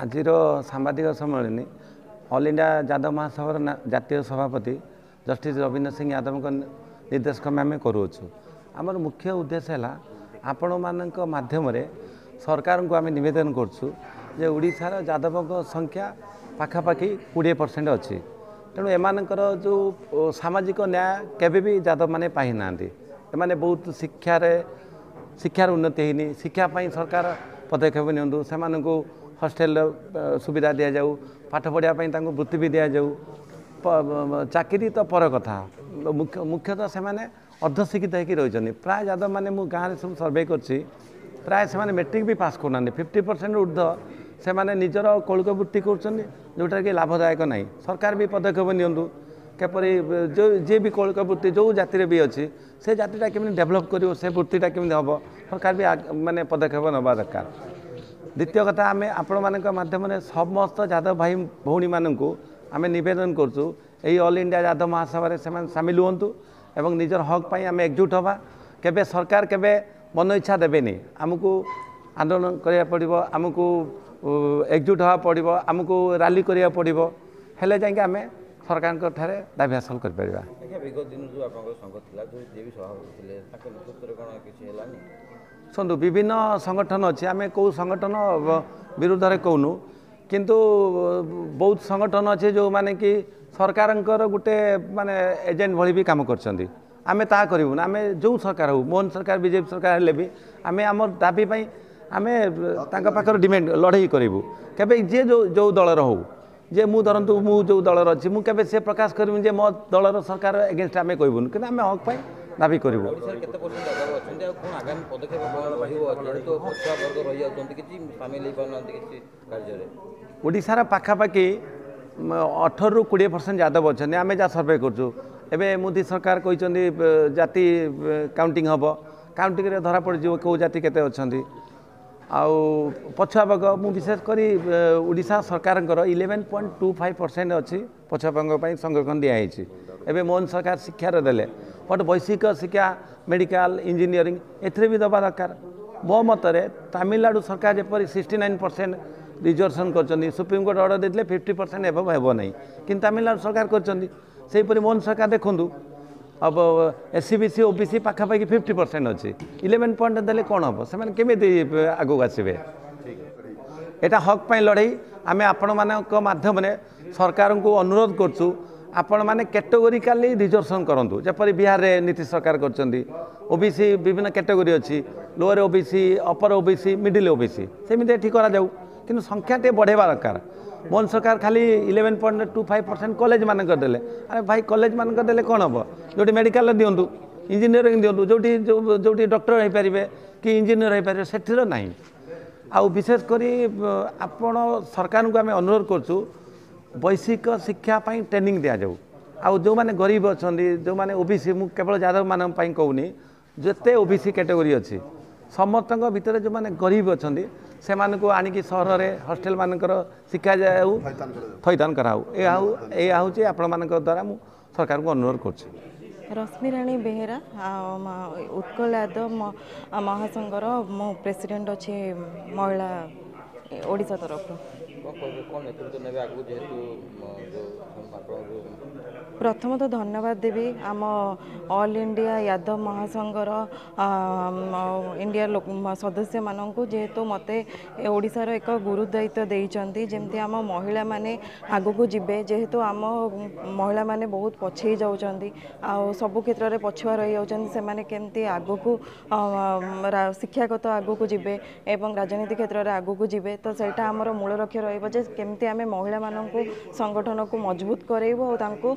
आजिर सांबादिक सम्मेलन all India Yadav महासभा जातीय सभापति जस्टिस रविन्द्र सिंह यादव निर्देश क्रमे आम करुचु। आमर मुख्य उद्देश्य है आपण मानक माध्यम सरकार को आम नवेदन करुँ ओडिशार यादव संख्या पाखापाखि 20% अच्छी। तेणु एमानकर जो सामाजिक न्याय केबे भी यादव माने पाई ना एमाने बहुत शिक्षार उन्नति होनी शिक्षापी सरकार पदक्षेप नियंतु से हॉस्टेल सुविधा दि जाऊ पाठ पढ़ापी वृत्ति भी दि जाऊ चाकरी तो पर कथा मुख्यतः से अर्धशिक्षित होकर रही प्राय यादव मैंने मु गाँव सब सर्वे कर प्राय से मेट्रिक भी पास करना 50% ऊर्ध से निजर कौलिक वृत्ति करोटा कि लाभदायक ना सरकार भी पदक्षेप नियंतु केपरी जो जी भी कौलिक वृत्ति जो जाति भी अच्छी से जातिटा केमी डेभलप कर से वृत्तिटा केमी हम सरकार भी माने पदक्षेप नवा दरकार। द्वितीय कथा आम आपण मानक माध्यम समस्त यादव भाई भौणी मानू आम नवेदन करुँ ऑल इंडिया यादव महासभा से सामिल हूँ एवं निजर हक पाई आम एकजुट हवा केबे सरकार केबे मन इच्छा देवेनि आमको आंदोलन करिया पड़िबो आमको एकजुट हवा पड़िबो आमको रैली करिया पड़िबो हेले जाके आम सरकार ठारे दाबी हासिल कर परिबा। विगत दिन जो आपन संघ थिला जो जे भी सभापति थिले ताके नेतृत्व रे कोन किछि हेलानी सुनतु विभिन्न संगठन अच्छे आम कौ संगठन विरुद्ध में कहूनु किंतु बहुत संगठन अच्छे जो माने कि सरकार गोटे माने एजेंट भली भी काम करछंती आमे ता करिवु ना आमे जो सरकार हो मोहन सरकार बीजेपी सरकार हेले भी आमे आम दाबी पई आमे तांका पाखर डिमांड लड़ाई करिवु केबे जे जो दलर हो जे मु धरतु मु जो दलर अच्छी मु केबे से प्रकाश करिवु जे मो दलर सरकार एगेंस्ट आमे कहबुन कि आमे हक पाई दाबी करिवु। ओडिसा केते परसेंट यादव अछंती आ कोन आगामी पदक्षेप रहिबो जेहेतु पछुआ वर्ग रहि जाउछंती किछि शामिल होई पारनांती किछि कार्य रे ओडिसार पाखापाखि 18 ରୁ 20% यादव अच्छे आम जहाँ सर्वे करुँ एवं मोदी सरकार कहते जाति काउंटिंग हम काउंटिंग धरा पड़ कौ जाति केते अच्छी आउ पछुआ वर्ग मु विशेषकर ओडिशा सरकार 11.25% अच्छी पछुआ वर्ग संरक्षण दिखाई एवं मोहन सरकार शिक्षार देले बट वैश्विक शिक्षा मेडिकल इंजीनियरिंग एथरे भी दबा दरकार। मो मतरे तमिलनाडु सरकार जपरी 69% रिजर्वेशन कर सुप्रीमकोर्ट ऑर्डर देते 50% एवं हेब ना कि तमिलनाडु सरकार करपरी मोहन सरकार देखूँ अब एससी बीसी ओबीसी पाखापाखि 50% अच्छी 11 पॉइंट देले कौन हम से केमी आगू आसबे यहाँ हक पाई लड़ाई आम आपण माध्यम सरकार को अनुरोध करूँ आपण मैंने कैटेगोरिकाली रिजर्वेशन करूँ जपरी बिहार रे नीतीश सरकार कर ओबीसी विभिन्न कैटेगोरी अच्छी लोअर ओबीसी अपर ओबीसी मिडिल ओबीसी सेमती ठीक करा जाऊ कि संख्या टे बढ़ेवा दरकार। मोहन सरकार खाली 11.25% कॉलेज मानक देले अरे भाई कॉलेज मानक देले कौन हम जो मेडिकल दिंतु इंजीनियरिंग दिंतु जो डॉक्टर हो पारे कि इंजीनियर हो पारे से ना आउ विशेषकर आपण सरकार को आम अनुरोध करूँ वैश्विक शिक्षापी ट्रेनिंग दि जाऊ आउ जो मैंने गरीब अच्छा जो मैंने ओबीसी मु केवल यादव मान कहूनी जिते ओबीसी कैटेगोरी अच्छी समस्त भितर जो मैंने गरीब अच्छा से आणिकी सहर में हॉस्टेल मानकर शिक्षा जाऊ थैथान कराऊ यह हूँ आपण मान द्वारा मु सरकार को अनुरोध कर। रश्मि राणी बेहेरा उत्कल यादव महासंघर मो प्रेसिडेंट अच्छे महिला ओडिशा तरफ प्रथम तो धन्यवाद देवी आम ऑल इंडिया यादव महासंघर इंडिया सदस्य मानू जेहेतु मते ओडिशार एक गुरु दायित्व देइचंती जेमती आम महिला माने आगको जिबे जेहेतु आम महिला माने बहुत पछेई जाउचंती आ सब क्षेत्र में पछुआ रही जाउचंती से माने केमती आगको शिक्षागत आगको जिबे एवं राजनीति क्षेत्र में आगको जिबे तो सेटा हमर मूल लक्ष्य रहिबो जे केमती आमे महिला माननकु संगठन को मजबूत करैबो और तांको